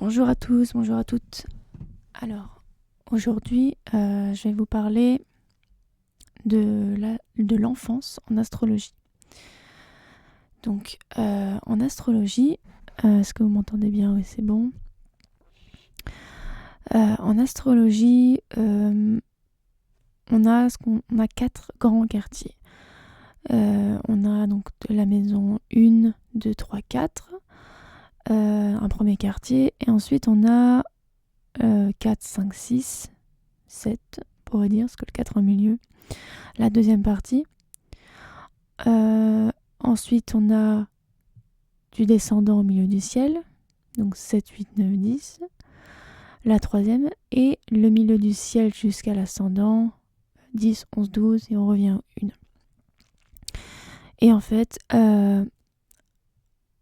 Bonjour à tous, bonjour à toutes. Alors, aujourd'hui, je vais vous parler de l'enfance en astrologie. Donc, en astrologie, est-ce que vous m'entendez bien? Oui, c'est bon. En astrologie, on a 4 grands quartiers. On a donc de la maison 1, 2, 3, 4, un premier quartier, et ensuite on a 4, 5, 6, 7, on pourrait dire, parce que le 4 au milieu. La deuxième partie. Ensuite, on a du descendant au milieu du ciel, donc 7, 8, 9, 10. La troisième, et le milieu du ciel jusqu'à l'ascendant, 10, 11, 12, et on revient à 1. Et en fait,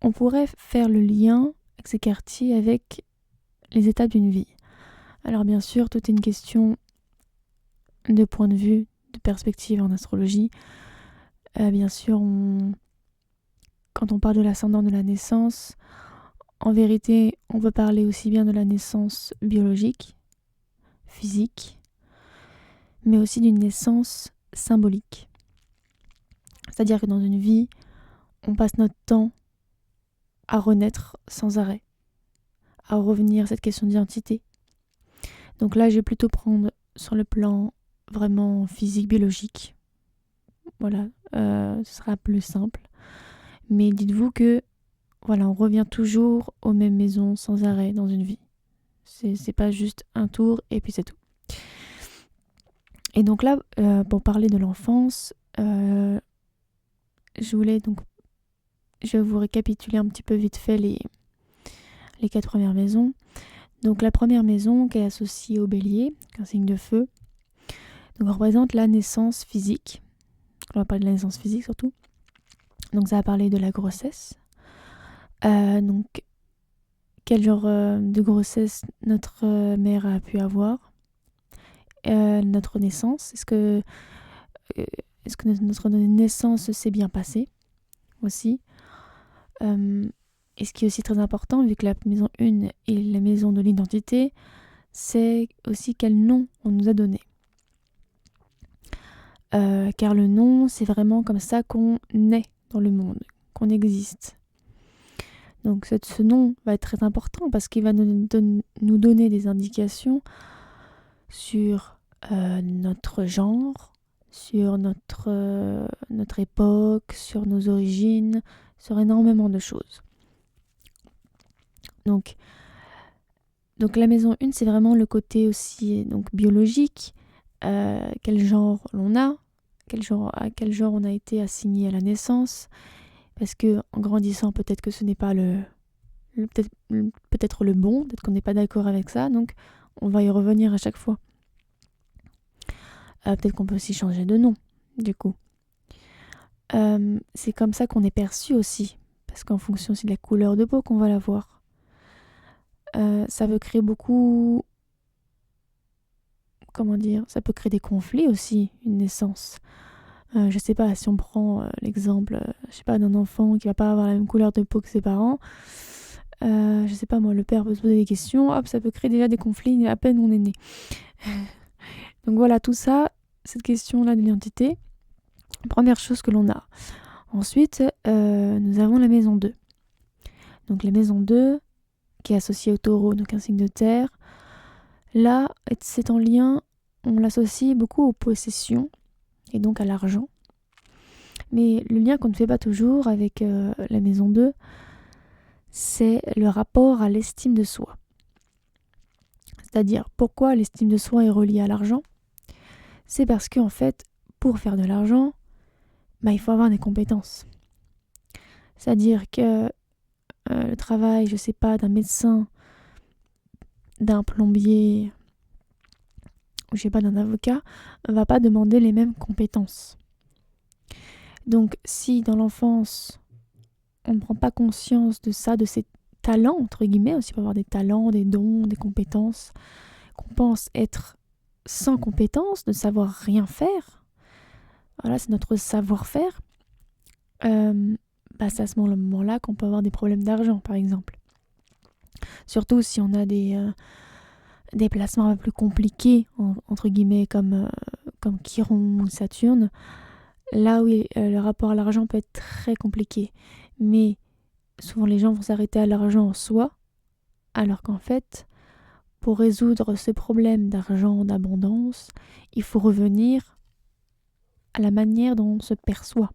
on pourrait faire le lien avec ces quartiers avec les étapes d'une vie. Alors bien sûr, tout est une question de point de vue, de perspective en astrologie. Bien sûr, quand on parle de l'ascendant de la naissance, en vérité, on peut parler aussi bien de la naissance biologique, physique, mais aussi d'une naissance symbolique. C'est-à-dire que dans une vie, on passe notre temps à renaître sans arrêt, à revenir à cette question d'identité. Donc là, je vais plutôt prendre sur le plan vraiment physique, biologique. Voilà, ce sera plus simple. Mais dites-vous que voilà, on revient toujours aux mêmes maisons sans arrêt dans une vie. C'est pas juste un tour et puis c'est tout. Et donc là, pour parler de l'enfance, je vais vous récapituler un petit peu vite fait les 4 premières maisons. Donc la première maison qui est associée au bélier, un signe de feu, donc représente la naissance physique. On va parler de la naissance physique surtout. Donc ça va parler de la grossesse. Donc quel genre de grossesse notre mère a pu avoir. Notre naissance, est-ce que notre naissance s'est bien passée aussi. Et ce qui est aussi très important, vu que la maison 1 est la maison de l'identité, c'est aussi quel nom on nous a donné. Car le nom, c'est vraiment comme ça qu'on est dans le monde, qu'on existe. Donc ce nom va être très important parce qu'il va nous donner des indications sur notre genre, sur notre époque, sur nos origines, sur énormément de choses. Donc la maison 1, c'est vraiment le côté aussi donc, biologique, quel genre l'on a, à quel genre on a été assigné à la naissance, parce que en grandissant, peut-être que ce n'est pas peut-être le bon, peut-être qu'on n'est pas d'accord avec ça, donc on va y revenir à chaque fois. Peut-être qu'on peut aussi changer de nom, du coup. C'est comme ça qu'on est perçu aussi, parce qu'en fonction aussi de la couleur de peau qu'on va l'avoir. Ça peut créer beaucoup... Comment dire? Ça peut créer des conflits aussi, une naissance. Je sais pas, si on prend l'exemple, je sais pas, d'un enfant qui va pas avoir la même couleur de peau que ses parents, je sais pas moi, le père peut se poser des questions, hop, ça peut créer déjà des conflits à peine on est né. Donc voilà, tout ça, cette question-là de l'identité, première chose que l'on a. Ensuite, nous avons la maison 2. Donc la maison 2, qui est associée au taureau, donc un signe de terre. Là, c'est en lien, on l'associe beaucoup aux possessions et donc à l'argent. Mais le lien qu'on ne fait pas toujours avec la maison 2, c'est le rapport à l'estime de soi. C'est-à-dire, pourquoi l'estime de soi est reliée à l'argent? C'est parce qu'en fait, pour faire de l'argent, il faut avoir des compétences. C'est-à-dire que le travail, je sais pas, d'un médecin, d'un plombier, ou je sais pas, d'un avocat, va pas demander les mêmes compétences. Donc, si dans l'enfance, on ne prend pas conscience de ça, de ces talents, entre guillemets, aussi pour avoir des talents, des dons, des compétences, qu'on pense être sans compétences, ne savoir rien faire, voilà, c'est notre savoir-faire, c'est à ce moment-là qu'on peut avoir des problèmes d'argent, par exemple. Surtout si on a des placements un peu plus compliqués, entre guillemets, comme Chiron ou Saturne. Là, oui, le rapport à l'argent peut être très compliqué. Mais souvent, les gens vont s'arrêter à l'argent en soi, alors qu'en fait, pour résoudre ce problème d'argent, d'abondance, il faut revenir à la manière dont on se perçoit.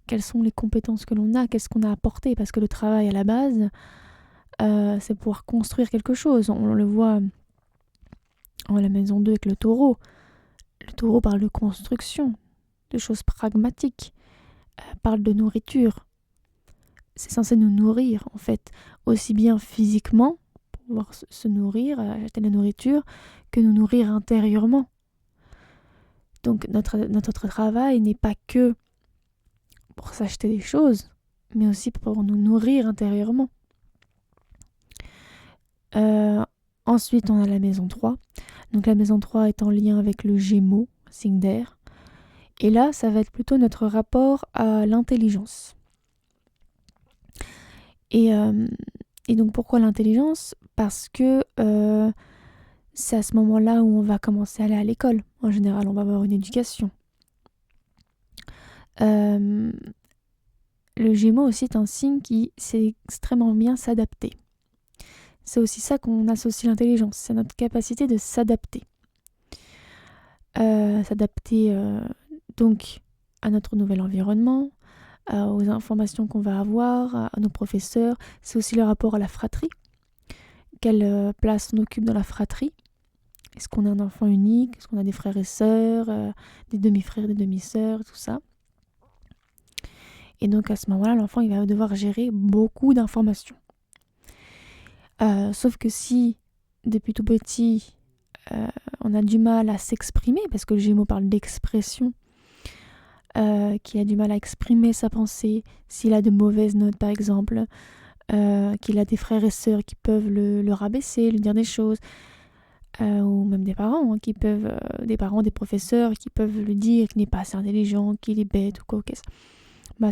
Quelles sont les compétences que l'on a, qu'est-ce qu'on a apporté, parce que le travail à la base, c'est pouvoir construire quelque chose. On le voit en la maison 2 avec le taureau. Le taureau parle de construction, de choses pragmatiques, parle de nourriture. C'est censé nous nourrir, en fait, aussi bien physiquement, pour pouvoir se nourrir, acheter la nourriture, que nous nourrir intérieurement. Donc notre travail n'est pas que pour s'acheter des choses, mais aussi pour nous nourrir intérieurement. Ensuite, on a la maison 3. Donc la maison 3 est en lien avec le Gémeaux, signe d'air. Et là, ça va être plutôt notre rapport à l'intelligence. Et donc pourquoi l'intelligence ? Parce que c'est à ce moment-là où on va commencer à aller à l'école. En général, on va avoir une éducation. Le Gémeaux aussi est un signe qui sait extrêmement bien s'adapter. C'est aussi ça qu'on associe l'intelligence, c'est notre capacité de s'adapter. Donc à notre nouvel environnement, aux informations qu'on va avoir, à nos professeurs. C'est aussi le rapport à la fratrie. Quelle place on occupe dans la fratrie ? Est-ce qu'on est un enfant unique ? Est-ce qu'on a des frères et sœurs, des demi-frères, des demi-sœurs, tout ça ? Et donc à ce moment-là, l'enfant il va devoir gérer beaucoup d'informations. Sauf que si, depuis tout petit, on a du mal à s'exprimer, parce que le Gémeaux parle d'expression, qu'il a du mal à exprimer sa pensée, s'il a de mauvaises notes par exemple, qu'il a des frères et sœurs qui peuvent le rabaisser, lui dire des choses, ou même des parents, des professeurs qui peuvent lui dire qu'il n'est pas assez intelligent, qu'il est bête ou quoi,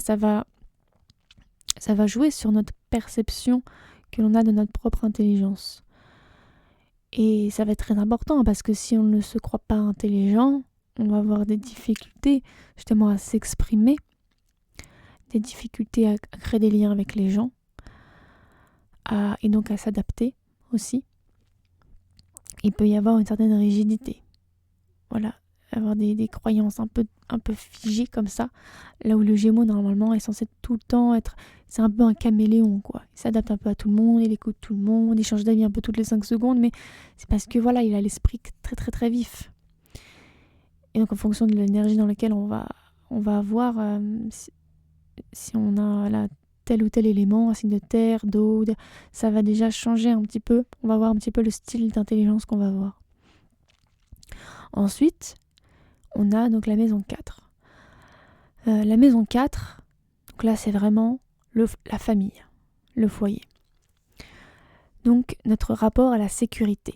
ça va jouer sur notre perception que l'on a de notre propre intelligence. Et ça va être très important parce que si on ne se croit pas intelligent, on va avoir des difficultés justement à s'exprimer, des difficultés à créer des liens avec les gens, et donc à s'adapter aussi. Il peut y avoir une certaine rigidité. Voilà, avoir des croyances un peu figées comme ça, là où le Gémeaux normalement est censé tout le temps être, c'est un peu un caméléon quoi. Il s'adapte un peu à tout le monde, il écoute tout le monde, il change d'avis un peu toutes les 5 secondes, mais c'est parce que voilà, il a l'esprit très très très vif. Et donc en fonction de l'énergie dans laquelle on va avoir, si on a là tel ou tel élément, un signe de terre, d'eau, ça va déjà changer un petit peu. On va voir un petit peu le style d'intelligence qu'on va avoir. Ensuite, on a donc la maison 4. La maison 4, donc là c'est vraiment la famille, le foyer. Donc notre rapport à la sécurité.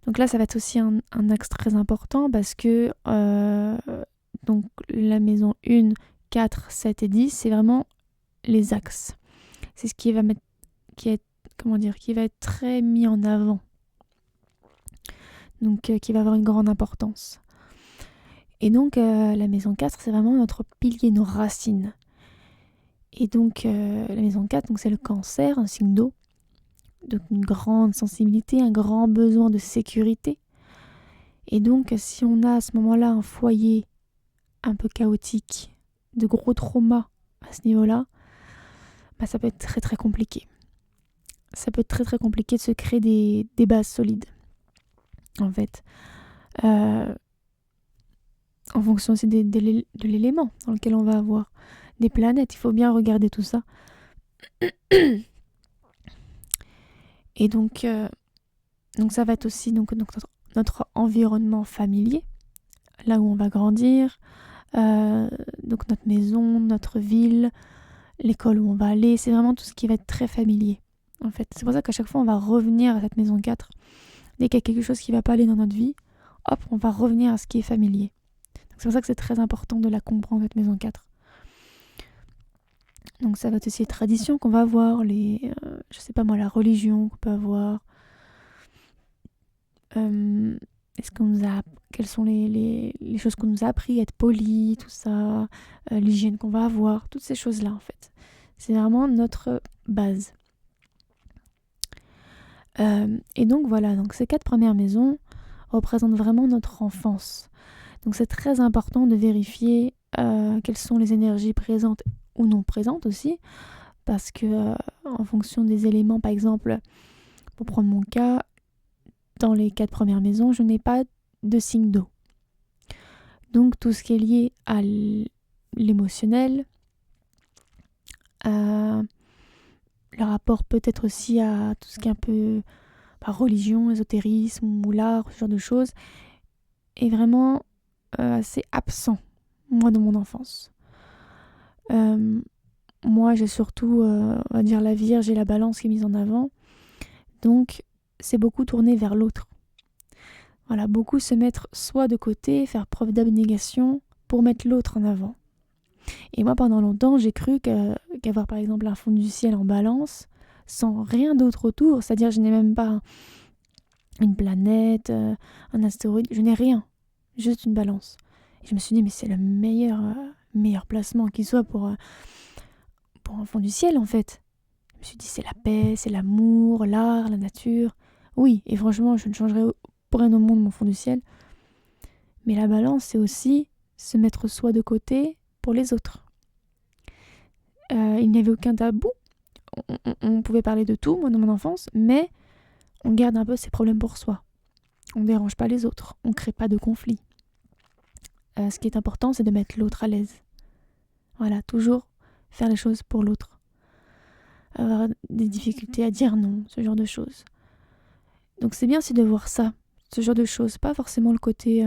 Donc là ça va être aussi un axe très important parce que donc la maison 1, 4, 7 et 10, c'est vraiment les axes. C'est ce qui va être très mis en avant. Donc qui va avoir une grande importance. Et donc la maison 4, c'est vraiment notre pilier, nos racines. Et donc la maison 4, donc c'est le Cancer, un signe d'eau. Donc une grande sensibilité, un grand besoin de sécurité. Et donc si on a à ce moment-là un foyer un peu chaotique, de gros traumas à ce niveau-là, ça peut être très très compliqué. Ça peut être très très compliqué de se créer des bases solides. En fait. En fonction aussi de l'élément dans lequel on va avoir des planètes. Il faut bien regarder tout ça. Et donc ça va être aussi donc notre environnement familier, là où on va grandir, donc notre maison, notre ville, l'école où on va aller. C'est vraiment tout ce qui va être très familier. En fait, c'est pour ça qu'à chaque fois on va revenir à cette maison 4. Dès qu'il y a quelque chose qui ne va pas aller dans notre vie, hop, on va revenir à ce qui est familier. Donc c'est pour ça que c'est très important de la comprendre, cette maison 4. Donc ça va être aussi les traditions qu'on va avoir, je sais pas moi, la religion qu'on peut avoir. Euh, est-ce qu'on nous a, quelles sont les choses qu'on nous a appris, être poli, tout ça, l'hygiène qu'on va avoir, toutes ces choses-là en fait. C'est vraiment notre base. Et donc voilà, donc ces 4 premières maisons représentent vraiment notre enfance. Donc c'est très important de vérifier quelles sont les énergies présentes ou non présentes aussi, parce que en fonction des éléments, par exemple, pour prendre mon cas, dans les 4 premières maisons, je n'ai pas de signe d'eau. Donc tout ce qui est lié à l'émotionnel, le rapport peut-être aussi à tout ce qui est un peu religion, ésotérisme ou l'art, ce genre de choses, est vraiment assez absent, moi, dans mon enfance. Moi, j'ai surtout, on va dire, la Vierge et la Balance qui est mise en avant. Donc, c'est beaucoup tourné vers l'autre. Voilà, beaucoup se mettre soit de côté, faire preuve d'abnégation pour mettre l'autre en avant. Et moi, pendant longtemps, j'ai cru qu'avoir par exemple un fond du ciel en Balance, sans rien d'autre autour, c'est-à-dire je n'ai même pas une planète, un astéroïde, je n'ai rien, juste une Balance. Et je me suis dit, mais c'est le meilleur placement qui soit pour un fond du ciel en fait. Je me suis dit, c'est la paix, c'est l'amour, l'art, la nature. Oui, et franchement, je ne changerai pour rien au monde mon fond du ciel. Mais la Balance, c'est aussi se mettre soi de côté pour les autres. Il n'y avait aucun tabou. On pouvait parler de tout, moi, dans mon enfance, mais on garde un peu ses problèmes pour soi. On ne dérange pas les autres. On ne crée pas de conflit. Ce qui est important, c'est de mettre l'autre à l'aise. Voilà, toujours faire les choses pour l'autre. Avoir des difficultés à dire non, ce genre de choses. Donc c'est bien aussi de voir ça, ce genre de choses. Pas forcément le côté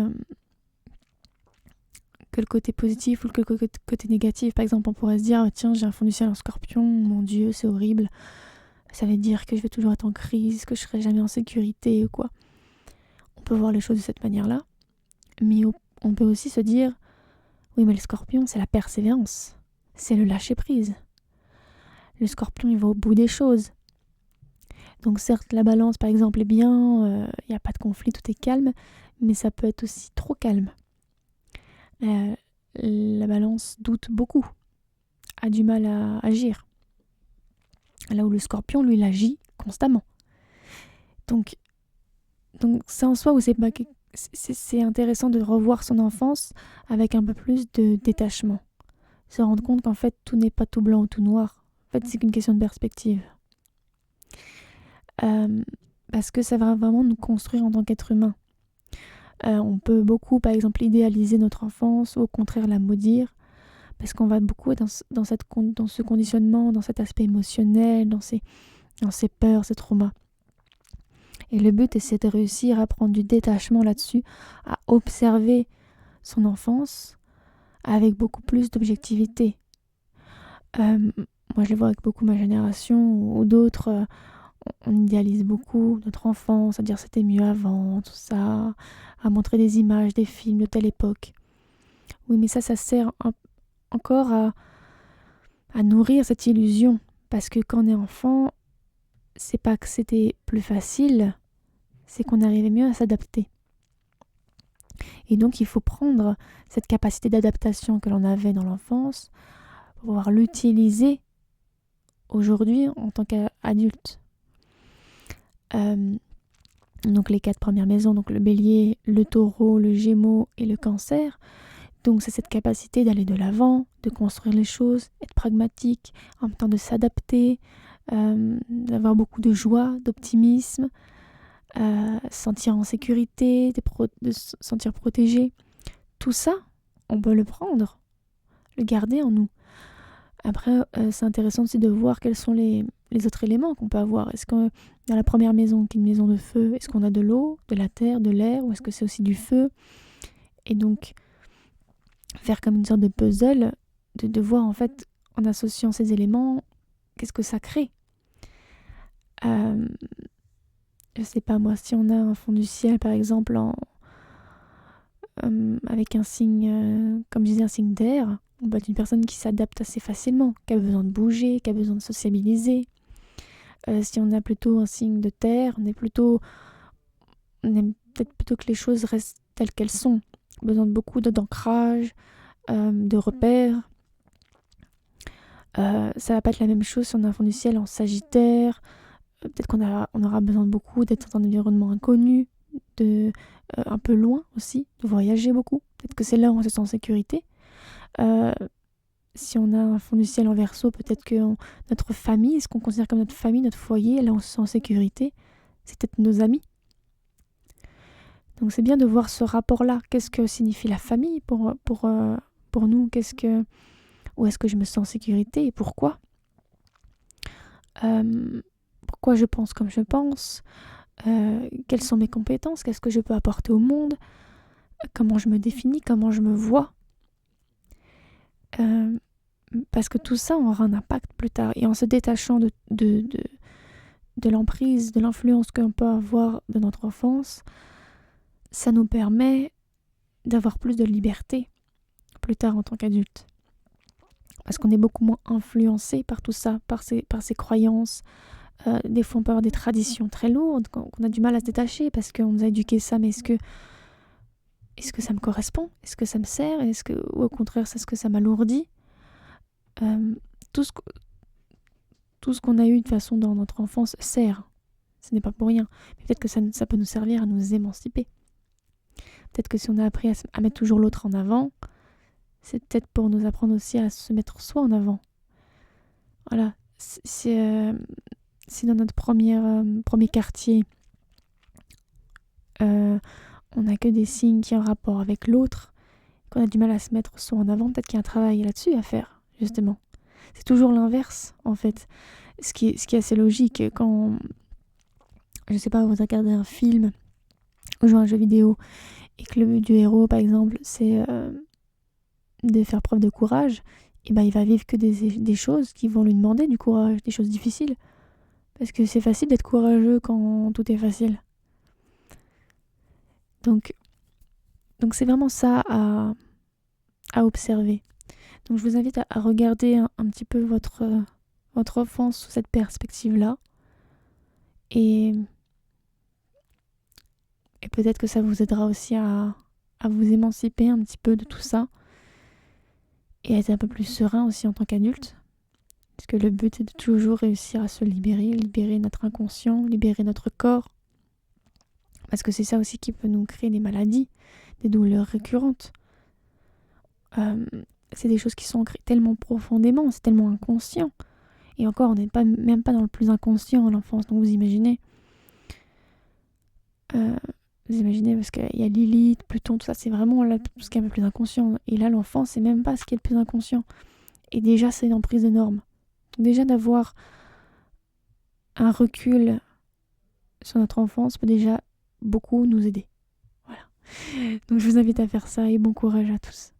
positif ou que le côté négatif. Par exemple, on pourrait se dire, tiens, j'ai un fond du ciel en Scorpion, mon Dieu, c'est horrible. Ça veut dire que je vais toujours être en crise, que je serai jamais en sécurité ou quoi. On peut voir les choses de cette manière-là. Mais on peut aussi se dire, oui, mais le Scorpion, c'est la persévérance. C'est le lâcher-prise. Le Scorpion, il va au bout des choses. Donc certes, la Balance, par exemple, est bien, il n'y a pas de conflit, tout est calme, mais ça peut être aussi trop calme. La Balance doute beaucoup, a du mal à agir. Là où le Scorpion, lui, il agit constamment. Donc c'est en soi où c'est intéressant de revoir son enfance avec un peu plus de détachement. Se rendre compte qu'en fait, tout n'est pas tout blanc ou tout noir. En fait, c'est qu'une question de perspective. Parce que ça va vraiment nous construire en tant qu'être humain. On peut beaucoup, par exemple, idéaliser notre enfance ou au contraire la maudire, parce qu'on va beaucoup être dans ce conditionnement, dans cet aspect émotionnel, dans ces peurs, ces traumas. Et le but, c'est de réussir à prendre du détachement là-dessus, à observer son enfance avec beaucoup plus d'objectivité. Moi, je le vois avec beaucoup ma génération ou d'autres. On idéalise beaucoup notre enfance, à dire c'était mieux avant, tout ça, à montrer des images, des films de telle époque. Oui, mais ça sert encore à nourrir cette illusion. Parce que quand on est enfant, c'est pas que c'était plus facile, c'est qu'on arrivait mieux à s'adapter. Et donc il faut prendre cette capacité d'adaptation que l'on avait dans l'enfance pour pouvoir l'utiliser aujourd'hui en tant qu'adulte. Donc les 4 premières maisons, donc le Bélier, le Taureau, le Gémeaux et le Cancer. Donc c'est cette capacité d'aller de l'avant, de construire les choses, être pragmatique, en même temps de s'adapter, d'avoir beaucoup de joie, d'optimisme, sentir en sécurité, de se sentir protégé. Tout ça, on peut le prendre, le garder en nous. Après, c'est intéressant aussi de voir quels sont les autres éléments qu'on peut avoir. Est-ce que dans la première maison, qui est une maison de feu, est-ce qu'on a de l'eau, de la terre, de l'air, ou est-ce que c'est aussi du feu? Et donc, faire comme une sorte de puzzle, de voir en fait, en associant ces éléments, qu'est-ce que ça crée. Je sais pas moi, si on a un fond du ciel par exemple avec un signe, comme je disais, un signe d'air, On peut être une personne qui s'adapte assez facilement, qui a besoin de bouger, qui a besoin de sociabiliser. Si on a plutôt un signe de terre, on aime peut-être plutôt que les choses restent telles qu'elles sont. Besoin de beaucoup d'ancrage, de repères. Ça va pas être la même chose si on a un fond du ciel en Sagittaire. Peut-être on aura besoin de beaucoup d'être dans un environnement inconnu, un peu loin aussi, de voyager beaucoup. Peut-être que c'est là où on se sent en sécurité. Si on a un fond du ciel en Verseau, peut-être que notre famille, ce qu'on considère comme notre famille, notre foyer, là où on se sent en sécurité, c'est peut-être nos amis. Donc c'est bien de voir ce rapport-là. Qu'est-ce que signifie la famille pour nous? Où est-ce que je me sens en sécurité et pourquoi? Pourquoi je pense comme je pense? Quelles sont mes compétences? Qu'est-ce que je peux apporter au monde? Comment je me définis? Comment je me vois? Parce que tout ça aura un impact plus tard. Et en se détachant de l'emprise, de l'influence qu'on peut avoir de notre enfance, ça nous permet d'avoir plus de liberté plus tard en tant qu'adulte. Parce qu'on est beaucoup moins influencé par tout ça, par ces croyances. Des fois, on peut avoir des traditions très lourdes, qu'on a du mal à se détacher parce qu'on nous a éduqué ça, mais est-ce que ça me correspond? Est-ce que ça me sert? Ou au contraire, est-ce que ça m'alourdit? Tout ce qu'on a eu de façon dans notre enfance sert. Ce n'est pas pour rien. Mais peut-être que ça peut nous servir à nous émanciper. Peut-être que si on a appris à mettre toujours l'autre en avant, c'est peut-être pour nous apprendre aussi à se mettre soi en avant. Voilà. Si dans notre premier quartier, on n'a que des signes qui ont rapport avec l'autre, qu'on a du mal à se mettre soi en avant, peut-être qu'il y a un travail là-dessus à faire, justement. C'est toujours l'inverse, en fait. Ce qui est assez logique. Quand, je sais pas, vous regardez un film ou jouez à un jeu vidéo et que le but du héros, par exemple, c'est de faire preuve de courage, et ben il va vivre que des choses qui vont lui demander du courage, des choses difficiles. Parce que c'est facile d'être courageux quand tout est facile. Donc c'est vraiment ça à observer. Donc je vous invite à regarder un petit peu votre enfance sous cette perspective-là. Et peut-être que ça vous aidera aussi à vous émanciper un petit peu de tout ça. Et à être un peu plus serein aussi en tant qu'adulte. Parce que le but est de toujours réussir à se libérer notre inconscient, libérer notre corps. Parce que c'est ça aussi qui peut nous créer des maladies, des douleurs récurrentes. C'est des choses qui sont ancrées tellement profondément, c'est tellement inconscient. Et encore, on n'est même pas dans le plus inconscient à l'enfance. Donc vous imaginez parce qu'il y a Lilith, Pluton, tout ça, c'est vraiment là, tout ce qui est un peu plus inconscient. Et là, l'enfant, c'est même pas ce qui est le plus inconscient. Et déjà, c'est une emprise énorme. Donc déjà, d'avoir un recul sur notre enfance peut déjà beaucoup nous aider. Voilà. Donc je vous invite à faire ça et bon courage à tous.